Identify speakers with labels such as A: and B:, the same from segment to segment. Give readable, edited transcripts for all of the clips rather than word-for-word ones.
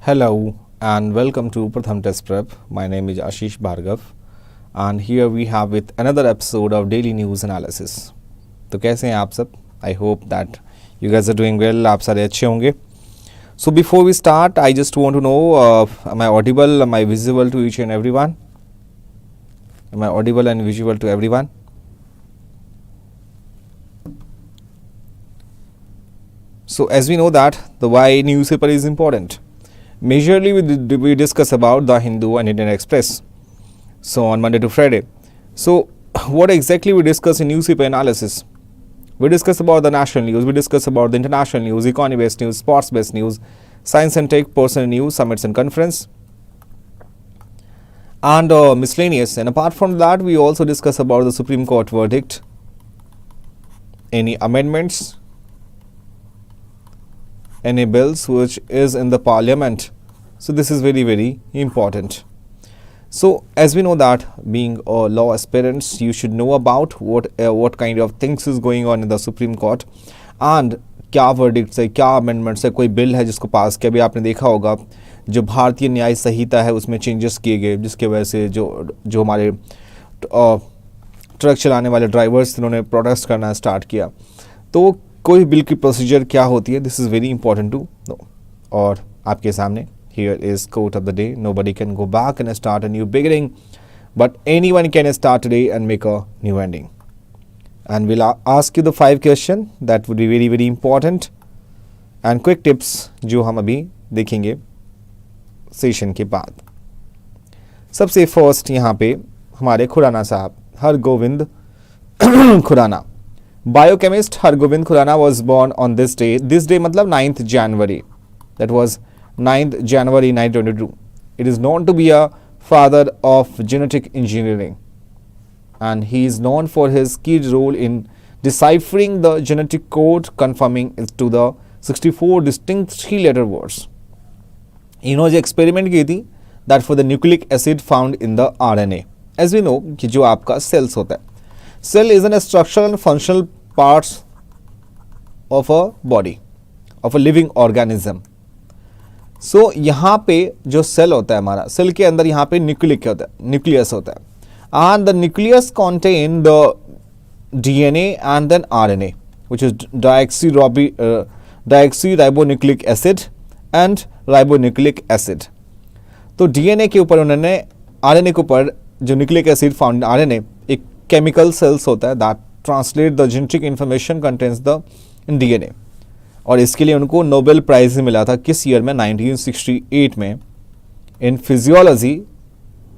A: Hello and welcome to PRATHAM Test Prep. My name is Ashish Bhargav and here we have with another episode of Daily News Analysis. तो कैसे हैं आप सब? I hope that you guys are doing well. आप सारे अच्छे होंगे. So before we start, I just want to know, am I audible? Am I visible to each and everyone? Am I audible and visible to everyone? So as we know that the why newspaper is important. Majorly we discuss about the Hindu and Indian Express. So on Monday to Friday. So what exactly we discuss in newspaper analysis? We discuss about the national news, we discuss about the international news, economy based news, sports based news, science and tech, personal news, summits and conference, and miscellaneous. And apart from that, we also discuss about the Supreme Court verdict, any amendments, any bills which is in the parliament. So this is very important. So as we know that being a law aspirants, you should know about what kind of things is going on in the Supreme Court and क्या verdicts है, क्या amendments है, कोई bill है जिसको पास किया. अभी आपने देखा होगा जो भारतीय न्याय संहिता है उसमें चेंजेस किए गए जिसके वजह से जो हमारे ट्रक चलाने वाले ड्राइवर्स उन्होंने प्रोटेस्ट करना स्टार्ट किया. तो कोई बिल की प्रोसीजर क्या होती है, this is very important to know. और आपके सामने here is quote of the day. Nobody can go back and start a new beginning, but anyone can start today and make a new ending. And we'll ask you the 5 questions that would be very important and quick tips जो हम अभी देखेंगे session के बाद. सबसे first यहाँ पे हमारे खुराना साहब Hargobind Khorana, biochemist Hargobind Khorana was born on this day. This day मतलब 9th January. That was 9th January 1922. It is known to be a father of genetic engineering and he is known for his key role in deciphering the genetic code, confirming it to the 64 distinct 3-letter words. इन्होंने जो experiment की थी that for the nucleic acid found in the RNA. As we know कि जो आपका sales होता है, cell is an structural and functional parts of a body, of a living organism. सो यहाँ पे जो सेल होता है हमारा, सेल के अंदर यहाँ पे न्यूक्लियस होता है and the nucleus contain the DNA and then RNA which is deoxyribonucleic acid and ribonucleic acid. तो DNA के ऊपर उन्होंने RNA के ऊपर जो न्यूक्लिक एसिड फाउंड RNA एक केमिकल सेल्स होता है that translate the genetic information contains the in DNA. और इसके लिए उनको नोबेल प्राइज़ मिला था किस ईयर में, 1968 में, in physiology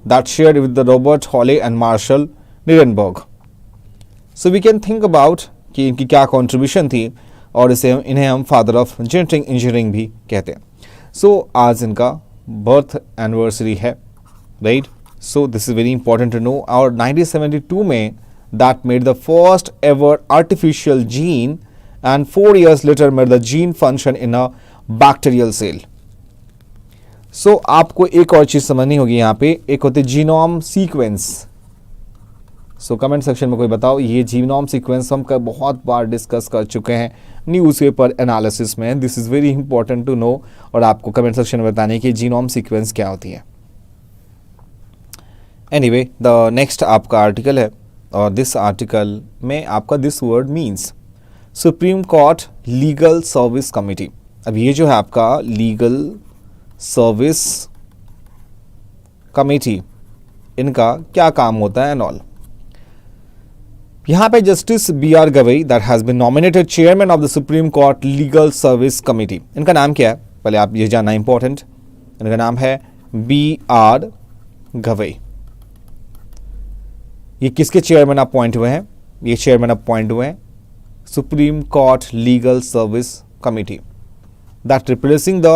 A: that shared with the Robert Holley and Marshall Nirenberg. So we can think about कि इनकी क्या कंट्रीब्यूशन थी और इन्हें हम फादर ऑफ जेनेटिक इंजीनियरिंग भी कहते हैं. सो आज इनका बर्थ एनिवर्सरी है, right. So this is very important to know. और 1972 में that made the first ever artificial gene and 4 years later made the gene function in a bacterial cell. So आपको एक और चीज़ समझनी होगी यहाँ पे, एक होते genome sequence. So comment section में कोई बताओ, ये जीनोम सीक्वेंस हम बहुत बार डिस्कस कर चुके हैं न्यूज़पेपर एनालिसिस में. This is very important to know और आपको कमेंट सेक्शन में बताने की जीनोम सीक्वेंस क्या होती है. एनीवे द नेक्स्ट आपका आर्टिकल है और दिस आर्टिकल में आपका this word means supreme court legal service committee. अब ये जो है आपका लीगल सर्विस कमेटी, इनका क्या काम होता है एंड ऑल. यहाँ पे justice B.R. Gavai that has been nominated chairman of the supreme court legal service committee. इनका नाम क्या है पहले आप ये जानना इंपॉर्टेंट. इनका नाम है B.R. गवई. ये किसके चेयरमैन अपॉइंट हुए हैं? ये चेयरमैन अपॉइंट हुए हैं Supreme Court Legal Service Committee that replacing the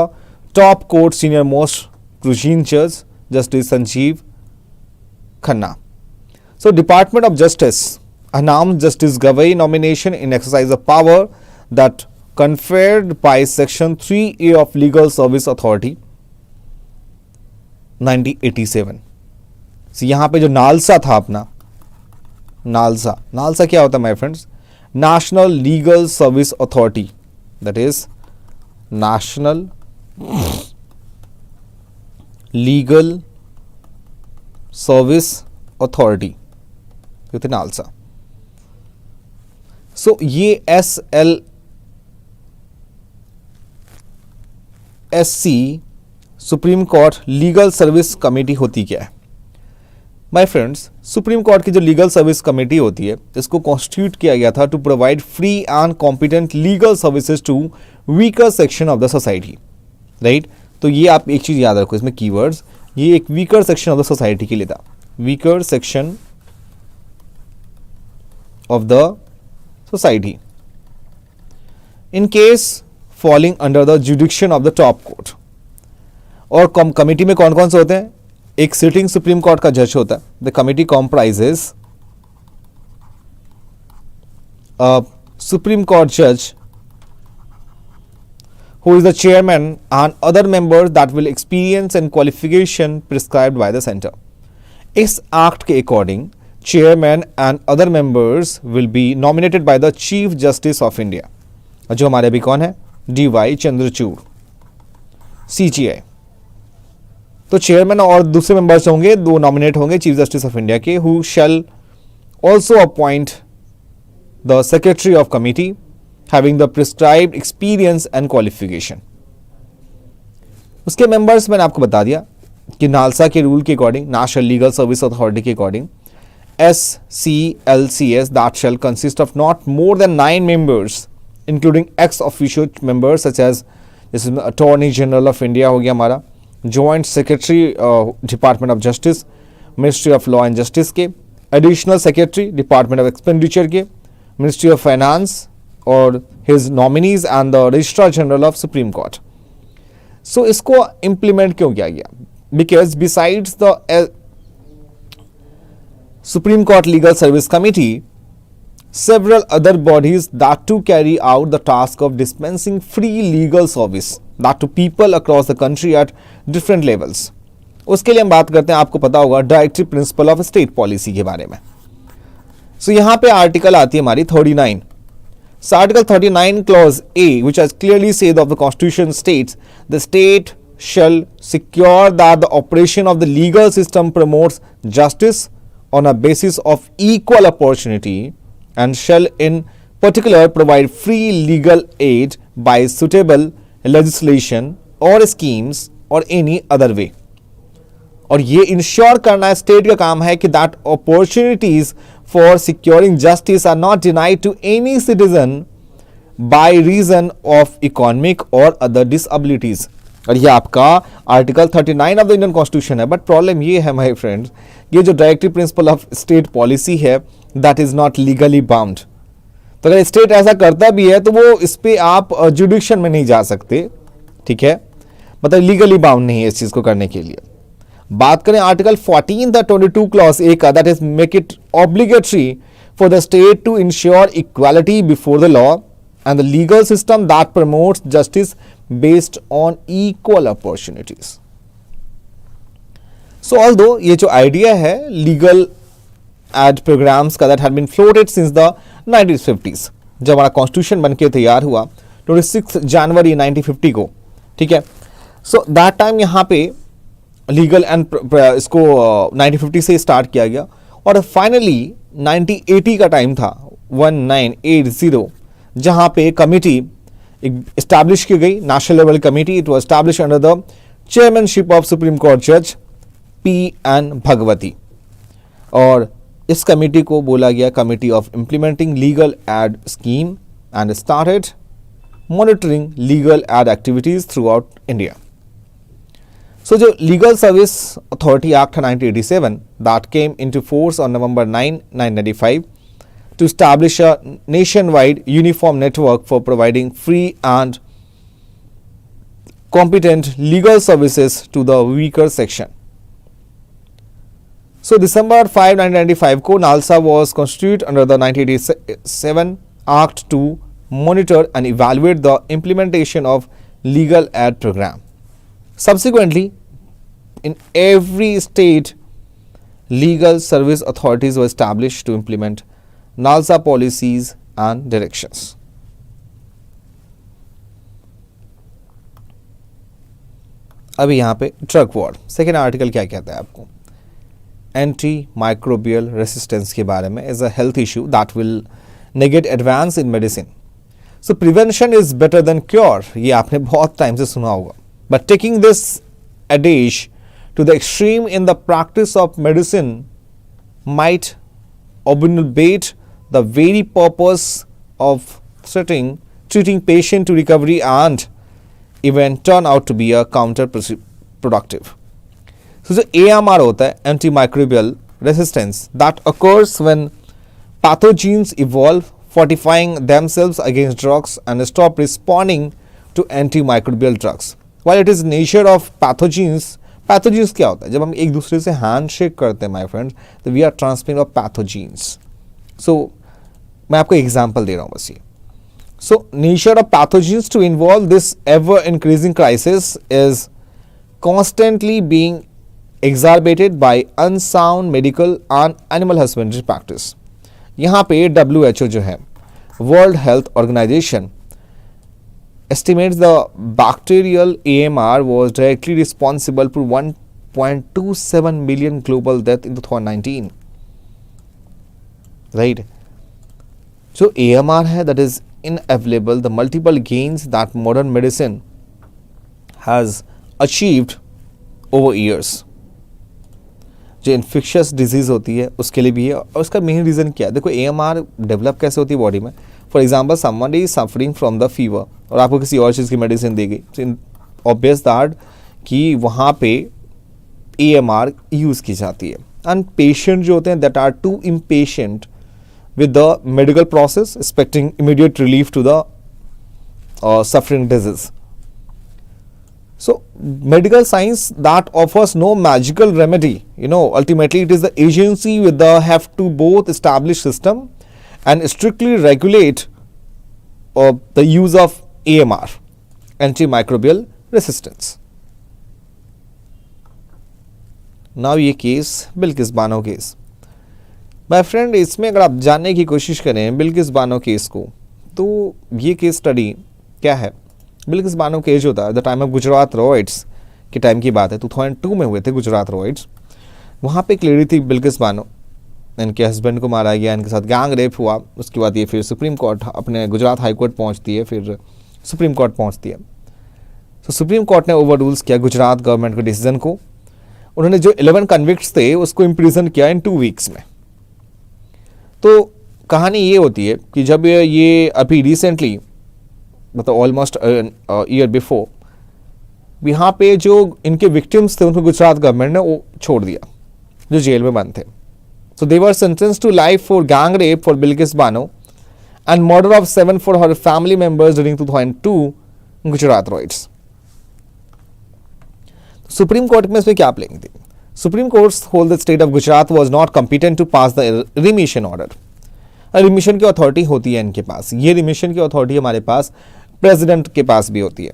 A: top court senior most prestigious Justice Sanjeev Khanna. So Department of Justice announced Justice Gavai nomination in exercise of power that conferred by Section 3A of Legal Service Authority 1987. So यहाँ पे जो NALSA था अपना, NALSA क्या होता है my friends? National Legal Service Authority, that is National legal service authority with NALSA. So ये SLSC supreme court legal service committee होती क्या है? माय फ्रेंड्स, सुप्रीम कोर्ट की जो लीगल सर्विस कमेटी होती है, इसको कॉन्स्टिट्यूट किया गया था to provide free and competent legal services to weaker section of the society, right. तो ये आप एक चीज याद रखो, इसमें कीवर्ड्स, ये एक weaker section of the society के लिए था, weaker section of the society in case falling under the जुडिक्शन of the top court. और कमेटी में कौन कौन से होते हैं? एक सिटिंग सुप्रीम कोर्ट का जज होता है। The committee comprises supreme court जज who is the chairman and other members that will experience and qualification prescribed by the center. इस एक्ट के according chairman and other members will be nominated by the chief justice of India, जो हमारे अभी कौन है? DY Chandrachud, CJI। तो chairman और दूसरे मेंबर्स होंगे, दो नॉमिनेट होंगे चीफ जस्टिस ऑफ इंडिया के, who shall also appoint the secretary of committee having the prescribed experience and qualification। उसके मेंबर्स मैंने आपको बता दिया कि नालसा के रूल के according, national legal service authority के according, SCLCS that shall consist of not more than 9 members including ex officio members such as this is Attorney General of India हो गया हमारा, Joint Secretary Department of Justice, Ministry of Law and Justice के, Additional Secretary Department of Expenditure के, Ministry of Finance और his nominees and the Registrar General of Supreme Court। So इसको implement क्यों किया गया? Because besides the Supreme Court Legal Service Committee, several other bodies that to carry out the task of dispensing free legal service that to people across the country at different levels। उसके लिए हम बात करते हैं, आपको पता होगा, directive principle of state policy के बारे में। सो यहाँ पे आर्टिकल आती है हमारी 39। So Article 39 Clause A, which has clearly said of the Constitution states, the state shall secure that the operation of the legal system promotes justice on a basis of equal opportunity and shall in particular provide free legal aid by suitable legislation or schemes or any other way। और ये ensure करना state का काम है कि that opportunities for securing justice are not denied to any citizen by reason of economic और other disabilities. और ये आपका article 39 of the Indian constitution है। बट प्रॉब्लम ये है माय फ्रेंड्स, ये जो directive principle of state policy है that is not legally bound. तो अगर स्टेट ऐसा करता भी है तो वो इस पे आप जुडिक्शन में नहीं जा सकते, ठीक है, मतलब लीगली बाउंड नहीं है इस चीज को करने के लिए। बात करें आर्टिकल 14 द 22 क्लॉज ए का, that is make it obligatory for the state to ensure equality before the law and the legal system that promotes justice based on equal opportunities. So although ये जो idea है legal aid programmes का that had been floated since the 1950s, जब हमारा constitution बनके तैयार हुआ 26 जनवरी 1950 को, ठीक है। सो दैट टाइम यहाँ पे लीगल एंड इसको 1950 से स्टार्ट किया गया और फाइनली 1980 का टाइम था 1980, जहां पे कमिटी एस्टैब्लिश की गई, national level committee. It was establish under the chairmanship of supreme court जज P.N. भगवती, और इस कमिटी को बोला गया committee of implementing legal aid scheme and started monitoring legal aid activities through out India. So the Legal Service Authority Act 1987 that came into force on November 9, 1995 to establish a nationwide uniform network for providing free and competent legal services to the weaker section. So December 5, 1995 को NALSA was constituted under the 1987 Act to monitor and evaluate the implementation of legal aid program. Subsequently, in every state, legal service authorities were established to implement NALSA policies and directions. अभी यहाँ पे drug war, second article क्या कहता है आपको, anti microbial resistance के बारे में, is a health issue that will negate advance in medicine, so prevention is better than cure, ये आपने बहुत टाइम से सुना होगा, but taking this adage to the extreme in the practice of medicine might obnubilate the very purpose of treating patient to recovery and even turn out to be a counterproductive. So जो AMR होता है, antimicrobial resistance, that occurs when pathogens evolve fortifying themselves against drugs and stop responding to antimicrobial drugs. While it is nature of pathogens क्या होता है, जब हम एक दूसरे से हैंड शेक करते हैं माय फ्रेंड्स, तो we are transferring of pathogens. So मैं आपको एग्जांपल दे रहा हूँ बस ये. So nature of pathogens to involve this ever increasing crisis is constantly being exacerbated by unsound medical and animal husbandry practice. यहाँ पे WHO जो है, world health organisation, estimates the bacterial AMR was directly responsible for 1.27 million global deaths in 2019. Right? So AMR है, that is inavailable, the multiple gains that modern medicine has achieved over years. जो infectious disease होती है उसके लिए भी है, और उसका मेन रीज़न क्या है. देखो AMR डेवलप कैसे होती है बॉडी में. For example someone is suffering from the fever और आपको किसी और चीज़ की मेडिसिन दी गई, ऑब्वियस दैट कि वहाँ पे AMR यूज़ की जाती है. एंड पेशेंट जो होते हैं that are too impatient with the medical process expecting immediate relief to the suffering disease. So medical science that offers no magical remedy, ultimately it is the agency with the have to both establish system and strictly regulate the use of AMR, antimicrobial resistance. Now ये case Bilkis Bano case, my friend, इसमें अगर आप जानने की कोशिश करें Bilkis Bano case को, तो ये केस स्टडी क्या है. बिल्किस बानो केस होता है the time of Gujarat riots के टाइम की बात है, 2002 में हुए थे गुजरात रॉयट्स. वहाँ पे एक लेडी थी बिल्किस बानो, इनके हस्बैंड को मारा गया, इनके साथ गैंग रेप हुआ. उसके बाद ये फिर सुप्रीम कोर्ट, अपने गुजरात हाई कोर्ट पहुँचती है, फिर सुप्रीम कोर्ट पहुँचती है. तो सुप्रीम कोर्ट ने ओवर रूल्स किया गुजरात गवर्नमेंट के डिसीजन को. उन्होंने जो 11 कन्विक्ट्स थे उसको इम्प्रिजन किया इन 2 वीक्स में. तो कहानी ये होती है कि जब ये अभी रिसेंटली, मतलब ऑलमोस्ट ईयर बिफोर, यहाँ पे जो इनके विक्टिम्स थे उनको गुजरात गवर्नमेंट ने वो छोड़ दिया जो जेल में बंद थे. So they were sentenced to life for gang rape for Bilkis Bano and murder of 7 for her family members during 2002 Gujarat riots. Supreme court में इसमें क्या प्लेइंग थी. Supreme court hold the state of Gujarat was not competent to pass the remission order. Remission की authority होती है इनके पास, ये remission की अथॉरिटी हमारे पास प्रेसिडेंट के पास भी होती है.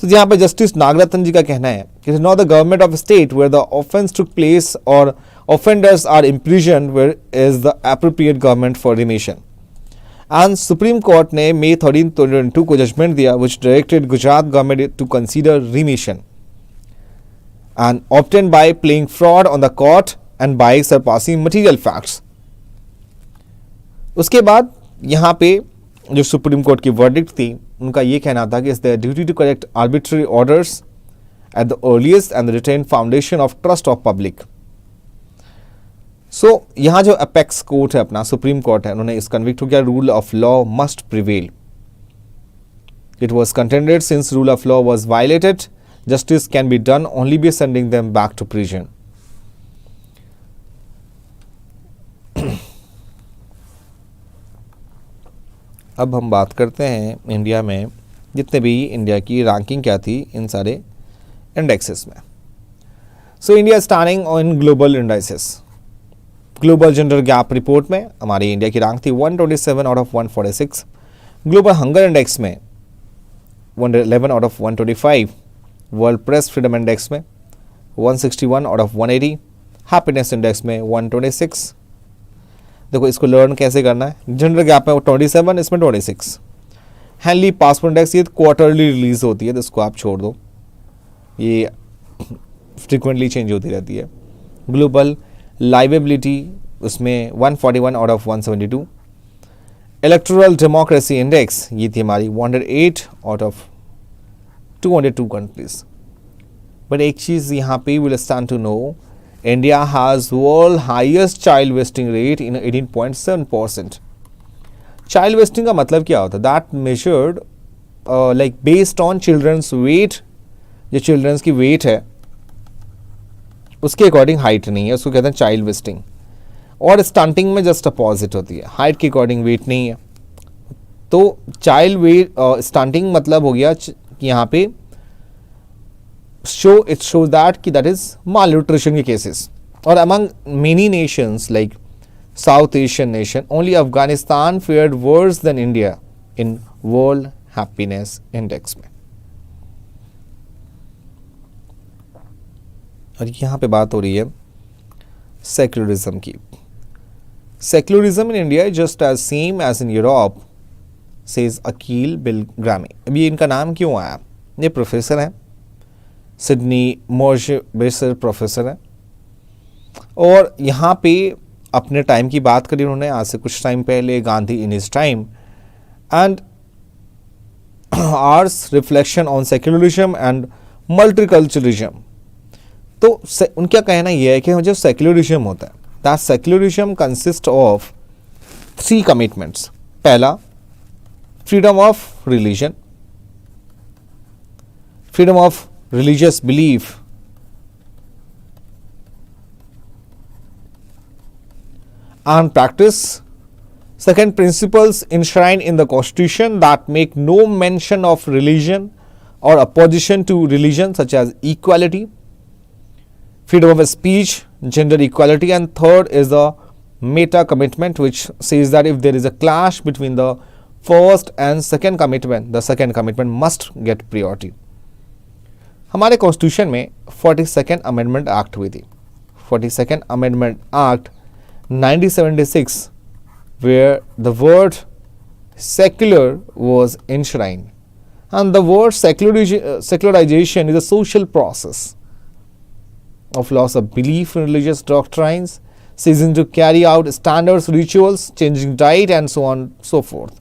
A: तो यहाँ पे जस्टिस नागरत्न जी का कहना है कि not the government of state where the offence took place और offenders are imprison where is the appropriate government for remission. And supreme court ने May 13, 2022 को जजमेंट दिया which directed Gujarat government to consider remission and obtained by playing fraud on the court and by surpassing material facts. उसके बाद यहाँ पे जो supreme court की verdict थी, उनका ये कहना था कि it's their duty to correct arbitrary orders at the earliest and retain foundation of trust of public. So यहाँ जो अपेक्स कोर्ट है अपना, सुप्रीम कोर्ट है, उन्होंने इस कन्विक्ट हो गया rule of law must prevail. It was contended since rule of law was violated, justice can be done only by sending them back to prison. अब हम बात करते हैं इंडिया में जितने भी इंडिया की रैंकिंग क्या थी इन सारे इंडेक्सेस में. So India standing on global indices. Global gender gap report में हमारी इंडिया की रैंक थी 127 out of 146. Global hunger index में 111 out of 125. World press freedom index में 161 आउट ऑफ 180. हैप्पीनेस इंडेक्स में 126. देखो इसको लर्न कैसे करना है. जेंडर गैप में 27, इसमें 26. हैंडली पासपोर्ट इंडेक्स ये क्वार्टरली रिलीज होती है, तो इसको आप छोड़ दो. ये फ्रिक्वेंटली चेंज होती रहती है। ग्लोबल लाइवेबिलिटी उसमें 141 out of 172। Electoral democracy index ये थी हमारी 108 आउट ऑफ 202 कंट्रीज। बट एक चीज़ यहाँ पे will stand to know, India has world highest child wasting rate in 18.7%। Child wasting का मतलब क्या होता है? That measured like based on childrens weight. जो चिल्ड्रंस की वेट है उसके अकॉर्डिंग हाइट नहीं है, उसको कहते हैं चाइल्ड वेस्टिंग। और स्टंटिंग में जस्ट अपोजिट होती है, हाइट के अकॉर्डिंग वेट नहीं है। तो चाइल्ड वेट स्टंटिंग मतलब हो गया कि यहाँ पे शो दैट कि दैट इज मालन्यूट्रिशन के केसेस। और among many nations like South Asian nation, only Afghanistan fared worse than India in world happiness index में। और यहाँ पे बात हो रही है सेक्युलरिज्म की। Secularism in India is just as same as in Europe, says Akeel Bilgrami. अभी इनका नाम क्यों आया? ये प्रोफेसर हैं, सिडनी मॉर्श बेसर प्रोफेसर हैं, और यहाँ पे अपने टाइम की बात करी उन्होंने, आज से कुछ टाइम पहले, Gandhi in his time, and ours reflection on secularism and multiculturalism. तो उनका कहना यह है कि जो सेक्युलरिज्म होता है, that secularism consist of 3 commitments. पहला, freedom of religion, freedom of religious belief, and practice. Second, principles enshrined in the Constitution that make no mention of religion or opposition to religion, such as equality, freedom of speech, gender equality. And third is the meta commitment, which says that if there is a clash between the first and second commitment, the second commitment must get priority. हमारे constitution में 42nd amendment act हुई थी। 42nd amendment act 1976, where the word secular was enshrined, and the word secularization is a social process of loss of belief in religious doctrines, ceasing to carry out standards, rituals, changing diet, and so on so forth.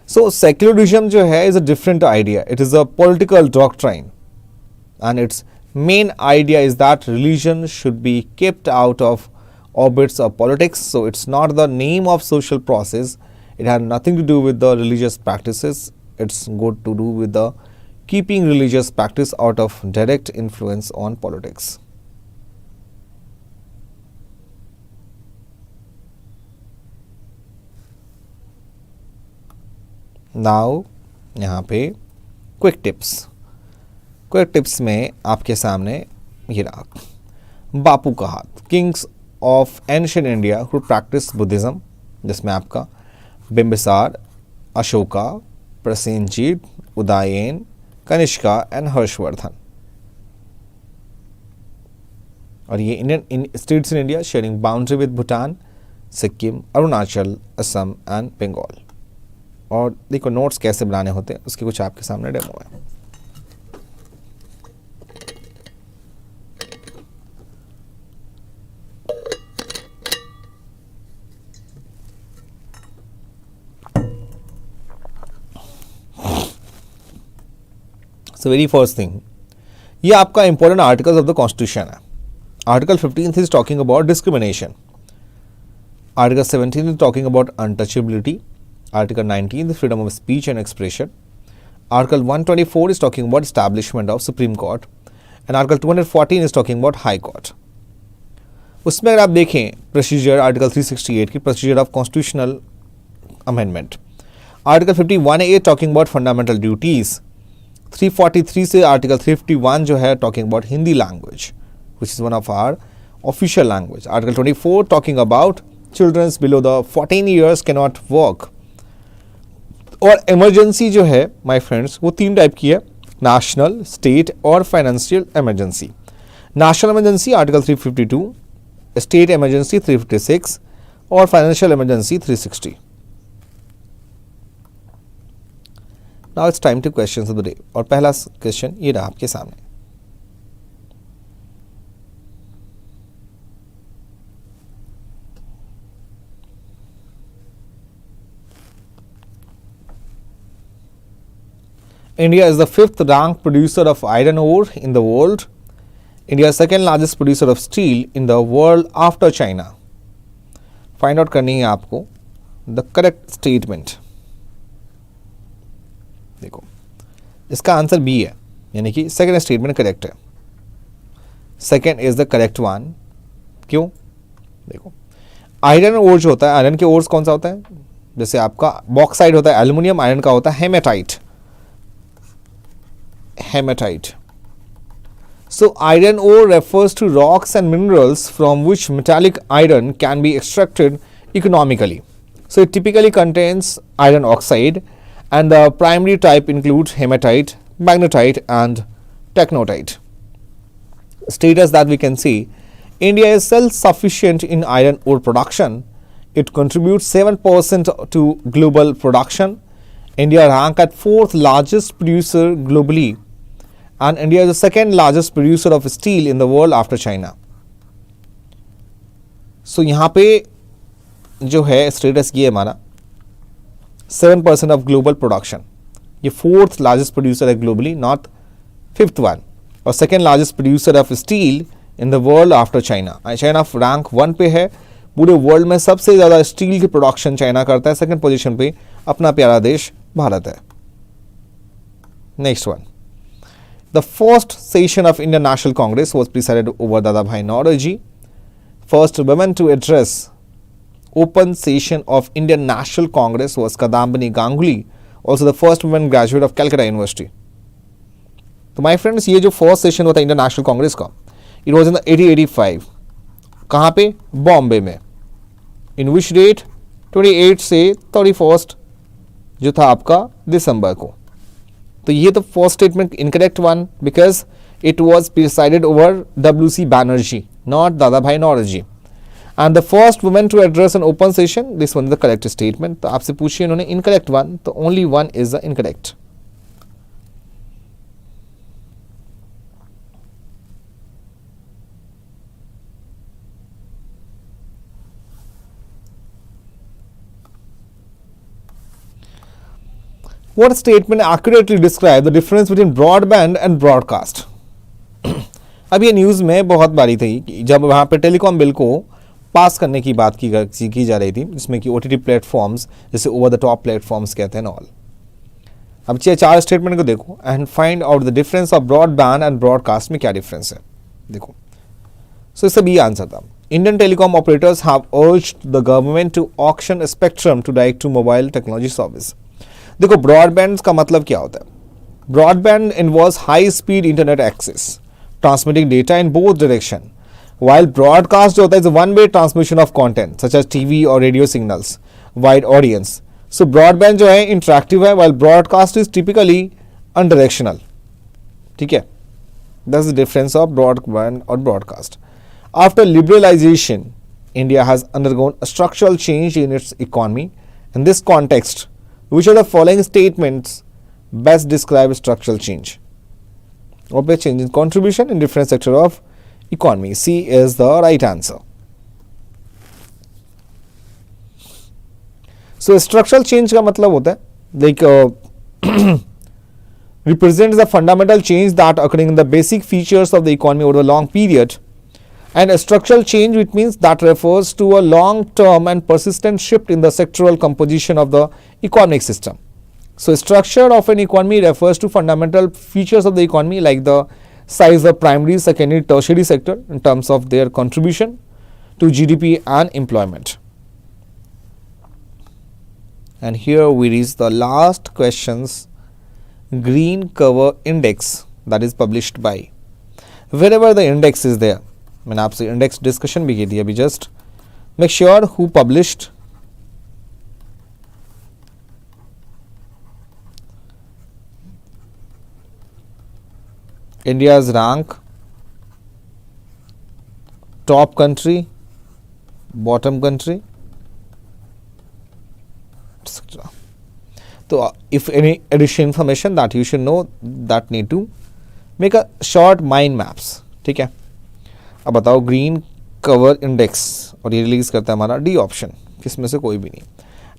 A: So secularism जो है is a different idea. It is a political doctrine, and its main idea is that religion should be kept out of orbits of politics. So it's not the name of social process. It had nothing to do with the religious practices. It's got to do with the keeping religious practice out of direct influence on politics. Now यहाँ पे quick tips में आपके सामने ये रहा। बापू का हाथ, kings of ancient India who practice Buddhism, जिसमें आपका बिंबिसार, अशोका, प्रसेनजीत, उदयन, कनिष्का एंड हर्षवर्धन। और ये Indian states in India sharing boundary with Bhutan, Sikkim, Arunachal, Assam and Bengal. और देखो नोट्स कैसे बनाने होते हैं उसके कुछ आपके सामने डेमो है। सो वेरी फर्स्ट थिंग, ये आपका important articles of the constitution है। Article 15 is talking about discrimination, article 17 is talking about untouchability, Article 19, the freedom of speech and expression. Article 124 is talking about establishment of Supreme Court, and Article 214 is talking about High Court. उसमें अगर आप देखें procedure, article 368 की procedure of constitutional amendment, article 51A talking about fundamental duties, 343 से article 351 जो है talking about Hindi language which is one of our official language, article 24 talking about childrens below the 14 years can not work. और emergency जो है my friends वो 3 type की है, national, state और financial emergency. National emergency article 352, state emergency 356 और financial emergency 360। Now it's time two questions of the day, और पहला क्वेश्चन ये रहा आपके सामने। India is the 5th ranked producer of iron ore in the world. India is second largest producer of steel in the world after China. Find out करनी है आपको the correct statement. देखो इसका आंसर बी है, यानी कि second statement correct है। Second is the correct one. क्यों? देखो आयरन ओर जो होता है, आयरन के ओर्स कौन सा होता है? जैसे आपका बॉक्साइड होता है एल्यूमिनियम, आयरन का होता है haematite. Haematite. So iron ore refers to rocks and minerals from which metallic iron can be extracted economically. So it typically contains iron oxide, and the primary type includes hematite, magnetite and teknotite. Status that we can see, India is self-sufficient in iron ore production. It contributes 7% to global production. India ranks at 4th largest producer globally, and India is the second largest producer of steel in the world after China. So यहाँ पे जो है status ये हमारा 7% of global production, ये 4th largest producer है globally, not 5th one, और second largest producer of steel in the world after China. China rank 1 पे है, पूरे वर्ल्ड में सबसे ज़्यादा स्टील की प्रोडक्शन चाइना करता है। सेकेंड पोजीशन पे अपना प्यारा देश भारत है। Next one, the first session of Indian National Congress was presided over Dadabhai Naoroji. First woman to address open session of Indian National Congress was Kadambini Ganguly, also the first woman graduate of Calcutta University. तो my friends, ये जो first session हुआ था Indian national Congress का, it was in the 1885। कहाँ पे? बॉम्बे में। इन which date? 28 से 31 जो था आपका दिसंबर को। तो ये तो first statement incorrect one, because it was presided over WC Banerjee, not Dadabhai Naoroji. And the first women to address an open session, this one is the correct statement. तो आपसे पूछिए इन्होंने इनकरेक्ट वन, तो only one is the incorrect. What statement accurately describe the difference between broadband and broadcast? अब ये news में बहुत बारी थी कि जब वहाँ पे टेलीकॉम बिल को पास करने की बात की जा रही थी, जिसमें कि OTT प्लेटफॉर्म्स जैसे ओवर द टॉप प्लेटफॉर्म्स कहते हैं ऑल। अब चाहिए 4 स्टेटमेंट को देखो and find out the difference of broadband and broadcast में क्या डिफरेंस है। देखो सो इससे बी आंसर था, Indian telecom operators have urged the government to auction spectrum to direct to mobile technology service. देखो ब्रॉडबैंड का मतलब क्या होता है? Broadband involves high speed internet access, transmitting data in both direction, while broadcast जो होता है is one way transmission of content such as TV और radio signals wide audience. So broadband जो है interactive है, while broadcast is typically unidirectional. ठीक है, that's the difference of broadband और broadcast. After liberalization, India has undergone a structural change in its economy. In this context, which of the following statements best describe structural change? Obvious change in contribution in different sector of economy. C is the right answer. So structural change का मतलब होता है like represents the fundamental change that occurring in the basic features of the economy over a long period, and a structural change which means that refers to a long term and persistent shift in the sectoral composition of the economic system. So structure of an economy refers to fundamental features of the economy like the size of primary, secondary, tertiary sector in terms of their contribution to GDP and employment. And here we reach the last questions, green cover index that is published by, wherever the index is there, मैंने आपसे index discussion भी की थी अभी just, make sure who published, India's rank, top country, bottom country, etc. तो if any additional information that you should know, that need to make a short mind maps. ठीक है, अब बताओ ग्रीन कवर इंडेक्स, और ये release करता है हमारा डी ऑप्शन, किसमें से कोई भी नहीं.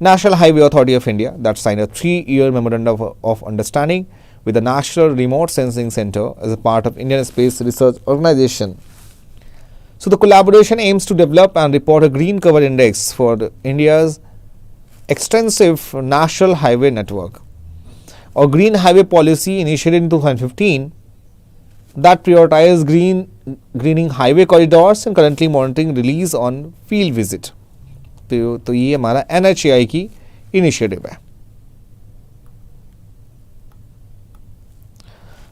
A: National highway authority of India that sign a 3-year memorandum of understanding with the National Remote Sensing Center as a part of Indian Space Research Organization. So the collaboration aims to develop and report a green cover index for India's extensive national highway network. Our green highway policy initiated in 2015 that prioritizes greening highway corridors and currently monitoring release on field visit. तो ये हमारा NHAI की initiative है.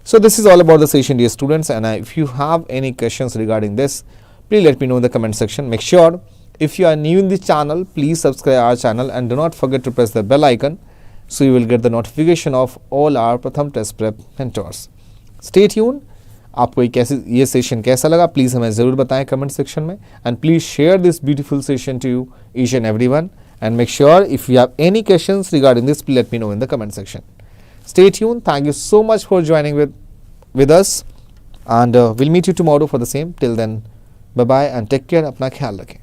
A: So this is all about the session, dear students, and if you have any questions regarding this, please let me know in the comment section. Make sure if you are new in the channel, please subscribe our channel and do not forget to press the bell icon so you will get the notification of all our Pratham Test Prep mentors. Stay tuned. आपको ये session कैसा लगा please हमें ज़रूर बताएं comment section में, and please share this beautiful session to each and everyone, and make sure if you have any questions regarding this please let me know in the comment section. Stay tuned. Thank you so much for joining with us, and we'll meet you tomorrow for the same. Till then, bye bye and take care. अपना ख्याल रखें.